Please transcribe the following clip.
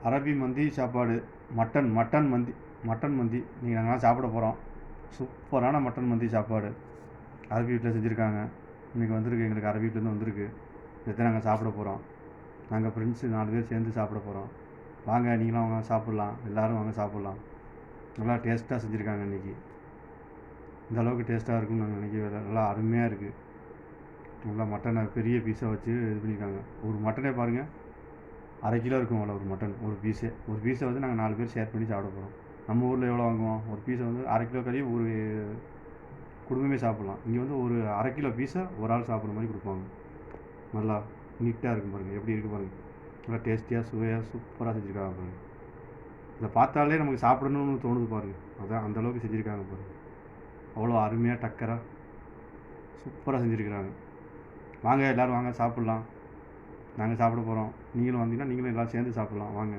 அரபி மந்தி சாப்பாடு, மட்டன் மந்தி நீங்கள் நாங்களாம் சாப்பிட போகிறோம். சூப்பரான மட்டன் மந்தி சாப்பாடு அரபி வீட்டில் செஞ்சுருக்காங்க. இன்றைக்கி வந்திருக்கு, எங்களுக்கு அரபி வீட்டிலேருந்து வந்திருக்கு. இதை நாங்கள் சாப்பிட போகிறோம். நாங்கள் ஃப்ரெண்ட்ஸு 4 பேர் சேர்ந்து சாப்பிட போகிறோம். வாங்க, நீங்களும் வாங்க சாப்பிட்லாம், எல்லோரும் வாங்க சாப்பிட்லாம். நல்லா டேஸ்ட்டாக செஞ்சுருக்காங்க இன்றைக்கி. இந்த அளவுக்கு டேஸ்ட்டாக இருக்குன்னு நாங்கள் நினைக்கவே. நல்லா அருமையாக இருக்குது. நல்லா மட்டனை பெரிய பீஸாக வச்சு இது பண்ணியிருக்காங்க. ஒரு மட்டனே பாருங்கள், அரை கிலோ இருக்கும் அவ்வளோ ஒரு மட்டன். ஒரு பீஸை வந்து நாங்கள் 4 பேர் ஷேர் பண்ணி சாப்பிட போகிறோம். நம்ம ஊரில் எவ்வளோ வாங்குவோம்? ஒரு பீஸை வந்து அரை கிலோ கறி ஒரு குடும்பமே சாப்பிட்லாம். இங்கே வந்து ஒரு அரை கிலோ பீஸை ஒரு ஆள் சாப்பிட்ற மாதிரி கொடுப்பாங்க. நல்லா நீட்டாக இருக்கும் பாருங்கள், எப்படி இருக்குது பாருங்கள். நல்லா டேஸ்டியாக சுவையாக சூப்பராக செஞ்சுருக்காங்க பாருங்கள். இதை பார்த்தாலே நமக்கு சாப்பிடணும்னு தோணுது பாருங்கள். அதான் அந்தளவுக்கு செஞ்சுருக்காங்க பாருங்கள். அவ்வளோ அருமையாக டக்கராக சூப்பராக செஞ்சுருக்கிறாங்க. வாங்க, எல்லோரும் வாங்க சாப்பிட்லாம். நாங்கள் சாப்பிட போகிறோம். நீங்களும் வந்தீங்கன்னா நீங்களும் எல்லோரும் சேர்ந்து சாப்பிட்லாம். வாங்க.